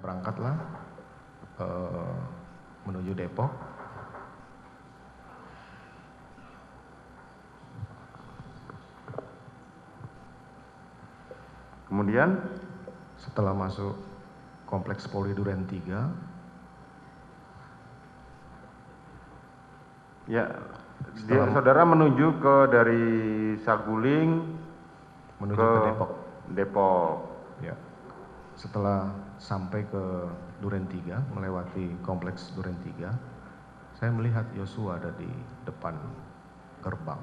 berangkatlah menuju Depok. Kemudian Setelah masuk Kompleks Polri Duren 3, ya, saudara menuju ke dari Saguling menuju ke Depok. Depok. Ya. Setelah sampai ke Duren 3, melewati Kompleks Duren 3, saya melihat Yosua ada di depan gerbang.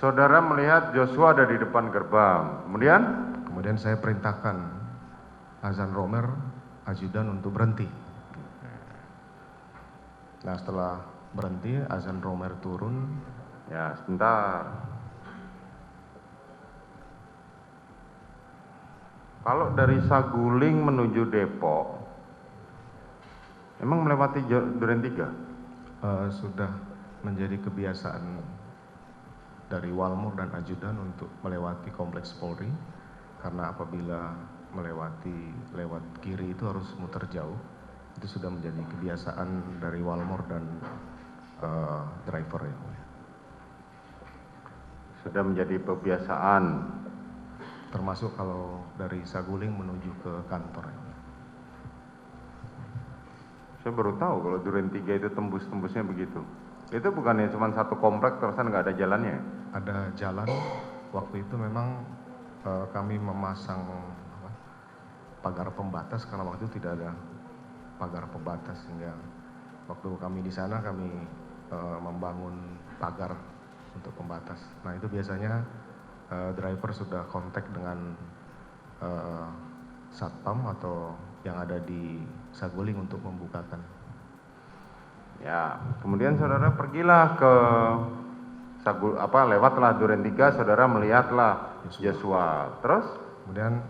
Saudara melihat Joshua ada di depan gerbang. Kemudian saya perintahkan Azan Romer, ajudan, untuk berhenti. Nah, setelah berhenti, Azan Romer turun. Ya, sebentar. Kalau dari Saguling menuju Depok, emang melewati Duren 3? Sudah menjadi kebiasaan dari Walmor dan ajudan untuk melewati Kompleks Polri, karena apabila lewat kiri itu harus muter jauh. Itu sudah menjadi kebiasaan dari Walmor dan driver ya. Sudah menjadi kebiasaan. Termasuk kalau dari Saguling menuju ke kantor ya. Saya baru tahu kalau Duren 3 itu tembus-tembusnya begitu. Itu bukannya cuma satu komplek terusan nggak ada jalannya? Ada jalan. Waktu itu memang kami memasang pagar pembatas, karena waktu itu tidak ada pagar pembatas, sehingga waktu kami di sana kami membangun pagar untuk pembatas. Nah, itu biasanya driver sudah kontak dengan satpam atau yang ada di Saguling untuk membukakan. Ya, kemudian saudara pergilah ke lewatlah Duren 3, saudara melihatlah Joshua. Terus? Kemudian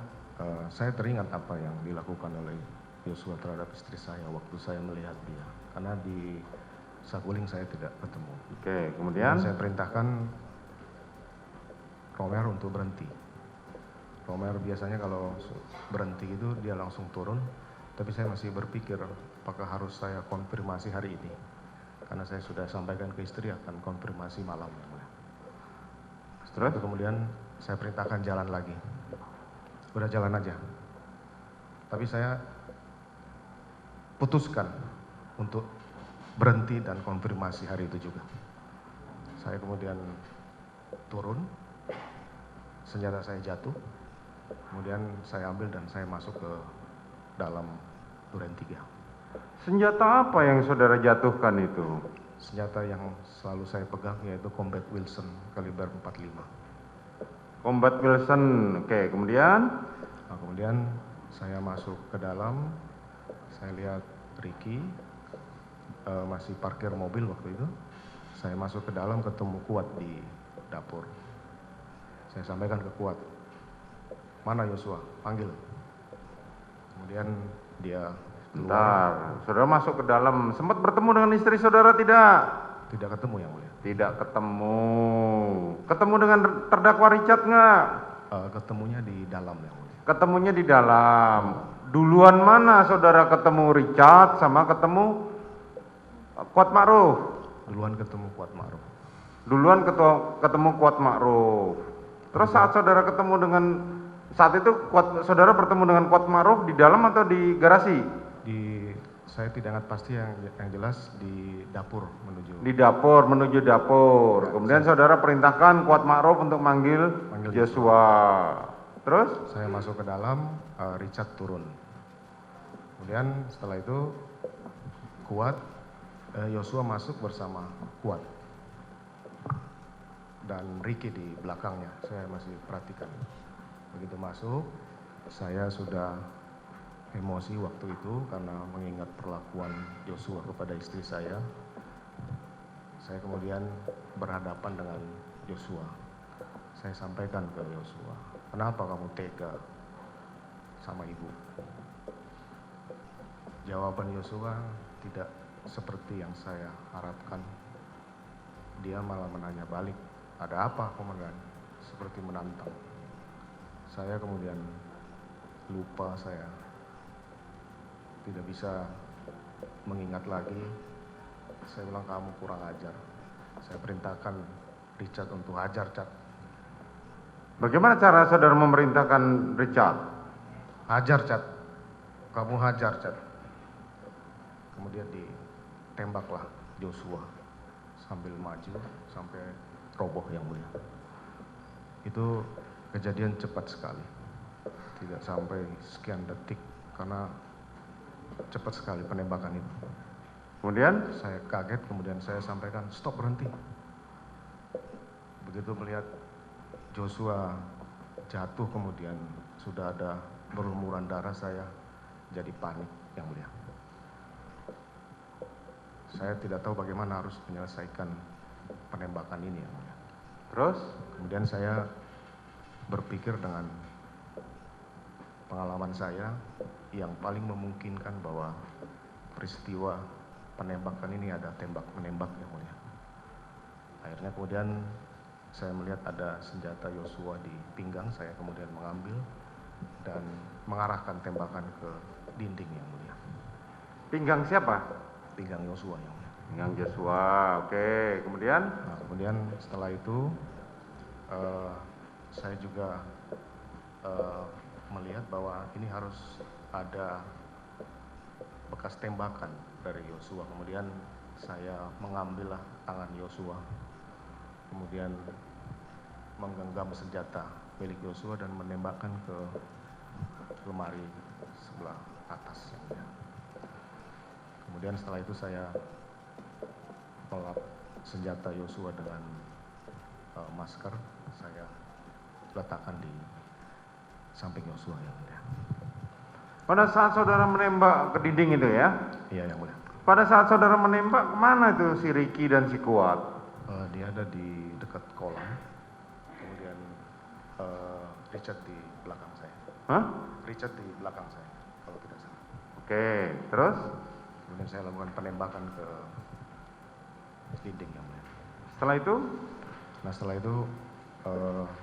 saya teringat apa yang dilakukan oleh Joshua terhadap istri saya waktu saya melihat dia, karena di Saguling saya tidak ketemu. Oke, kemudian saya perintahkan Romer untuk berhenti. Romer biasanya kalau berhenti itu dia langsung turun, tapi saya masih berpikir apakah harus saya konfirmasi hari ini, karena saya sudah sampaikan ke istri akan konfirmasi malam. Setelah itu kemudian saya perintahkan jalan lagi. Udah jalan aja. Tapi saya putuskan untuk berhenti dan konfirmasi hari itu juga. Saya kemudian turun, senjata saya jatuh, kemudian saya ambil dan saya masuk ke dalam Duren 3. Senjata apa yang saudara jatuhkan itu? Senjata yang selalu saya pegang yaitu Combat Wilson kaliber 45. Combat Wilson, oke, kemudian? Nah, kemudian saya masuk ke dalam, saya lihat Ricky masih parkir mobil waktu itu. Saya masuk ke dalam, ketemu Kuat di dapur. Saya sampaikan ke Kuat, mana Yosua, panggil. Kemudian dia Bentar, saudara masuk ke dalam, sempat bertemu dengan istri saudara tidak? Tidak ketemu, yang mulia. Tidak ketemu. Ketemu dengan terdakwa Richard nggak? Ketemunya di dalam, yang mulia. Ketemunya di dalam. Duluan mana saudara ketemu Richard sama ketemu Kuat Ma'ruf? Duluan ketemu Kuat Ma'ruf. Duluan ketemu Kuat Ma'ruf. Terus saat saudara ketemu dengan saat itu saudara bertemu dengan Kuat Ma'ruf di dalam atau di garasi? Saya tidak ingat pasti, yang jelas di dapur menuju. Di dapur, menuju dapur. Ya, kemudian saudara perintahkan Kuat Ma'ruf untuk manggil Joshua. Terus? Saya masuk ke dalam, Richard turun. Kemudian setelah itu Joshua masuk bersama Kuat dan Ricky di belakangnya. Saya masih perhatikan. Begitu masuk, saya sudah emosi waktu itu karena mengingat perlakuan Joshua kepada istri saya. Saya kemudian berhadapan dengan Joshua. Saya sampaikan ke Joshua, kenapa kamu tega sama ibu? Jawaban Joshua tidak seperti yang saya harapkan. Dia malah menanya balik, ada apa komandan? Seperti menantang. Saya kemudian lupa saya tidak bisa mengingat lagi. Saya bilang kamu kurang ajar. Saya perintahkan Richard untuk hajar, Cat. Bagaimana cara saudara memerintahkan Richard? Hajar, Cat. Kamu hajar, Cat. Kemudian ditembaklah Joshua sambil maju sampai roboh, yang mulia. Itu kejadian cepat sekali. Tidak sampai sekian detik karena cepat sekali penembakan itu. Kemudian Saya kaget, kemudian saya sampaikan, stop, berhenti. Begitu melihat Joshua jatuh, kemudian sudah ada berlumuran darah, saya jadi panik, yang mulia. Saya tidak tahu bagaimana harus menyelesaikan penembakan ini, yang mulia. terus Kemudian saya berpikir dengan pengalaman saya yang paling memungkinkan bahwa peristiwa penembakan ini ada tembak menembak, yang mulia. Akhirnya kemudian saya melihat ada senjata Yosua di pinggang, saya kemudian mengambil dan mengarahkan tembakan ke dinding, yang mulia. pinggang siapa? Pinggang Yosua, yang mulia. Pinggang Joshua. Oke, kemudian Nah, kemudian setelah itu saya juga melihat bahwa ini harus ada bekas tembakan dari Yosua. Kemudian saya mengambillah tangan Yosua, kemudian menggenggam senjata milik Yosua dan menembakkan ke lemari sebelah atas, yang mulia. Kemudian setelah itu saya melap senjata Yosua dengan masker, saya letakkan di samping Yosua, yang mulia. pada saat saudara menembak ke dinding itu ya, Iya, yang mulia. pada saat saudara menembak kemana itu si Ricky dan si Kuat? Dia ada di dekat kolam, kemudian Richard di belakang saya. Hah? Richard di belakang saya, kalau tidak salah. Oke, terus Kemudian saya lakukan penembakan ke dinding, yang mulia. setelah itu Nah, setelah itu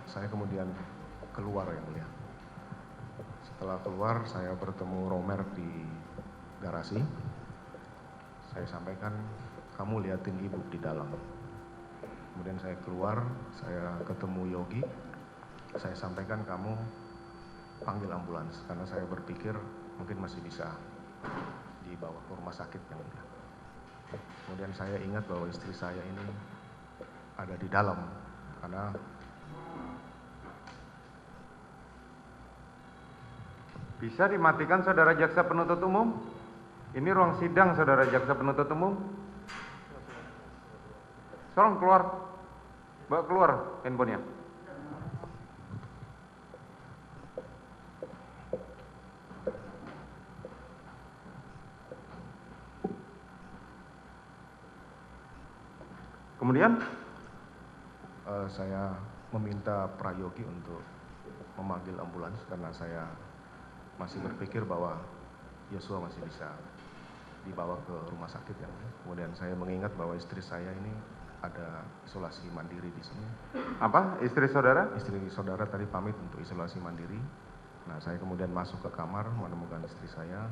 saya kemudian keluar, yang mulia. Setelah keluar, saya bertemu Romer di garasi. Saya sampaikan, kamu liatin ibu di dalam. Kemudian saya keluar, saya ketemu Yogi. Saya sampaikan, kamu panggil ambulans, karena saya berpikir mungkin masih bisa dibawa ke rumah sakit, yang mulia. Kemudian saya ingat bahwa istri saya ini ada di dalam, karena bisa dimatikan saudara jaksa penuntut umum? Ini ruang sidang saudara jaksa penuntut umum. Tolong keluar, bawa keluar handphonenya. Kemudian saya meminta Prayogi untuk memanggil ambulans karena saya masih berpikir bahwa Yosua masih bisa dibawa ke rumah sakit, yang mulia. Kemudian saya mengingat bahwa istri saya ini ada isolasi mandiri di sini. apa? Istri saudara? Istri saudara tadi pamit untuk isolasi mandiri. Nah, saya kemudian masuk ke kamar menemukan istri saya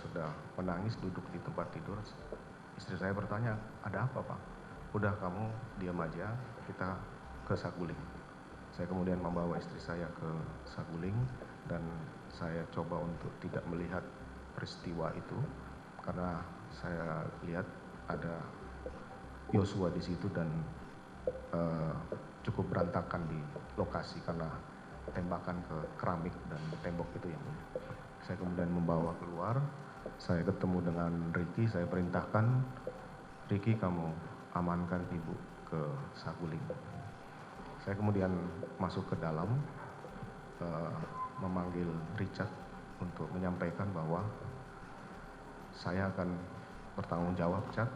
sudah menangis duduk di tempat tidur. Istri saya bertanya, ada apa, Pak? Udah, kamu diam aja, kita ke Saguling. Saya kemudian membawa istri saya ke Saguling dan saya coba untuk tidak melihat peristiwa itu karena saya lihat ada Yosua di situ dan cukup berantakan di lokasi karena tembakan ke keramik dan tembok itu, yang mulia. Saya kemudian membawa keluar, saya ketemu dengan Ricky, saya perintahkan, Ricky, kamu amankan ibu ke Saguling. Saya kemudian masuk ke dalam, memanggil Richard untuk menyampaikan bahwa saya akan bertanggung jawab, Chad.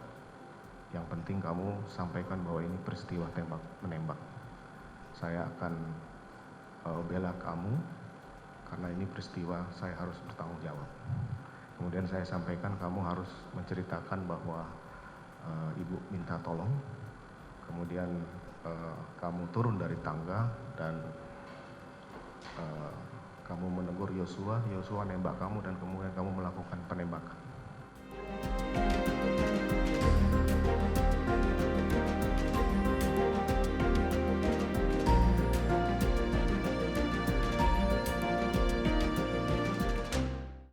Yang penting kamu sampaikan bahwa ini peristiwa tembak menembak. Saya akan bela kamu karena ini peristiwa saya harus bertanggung jawab. Kemudian saya sampaikan kamu harus menceritakan bahwa ibu minta tolong, kemudian kamu turun dari tangga dan kamu menegur Yosua, Yosua nembak kamu dan kemudian kamu melakukan ditembak.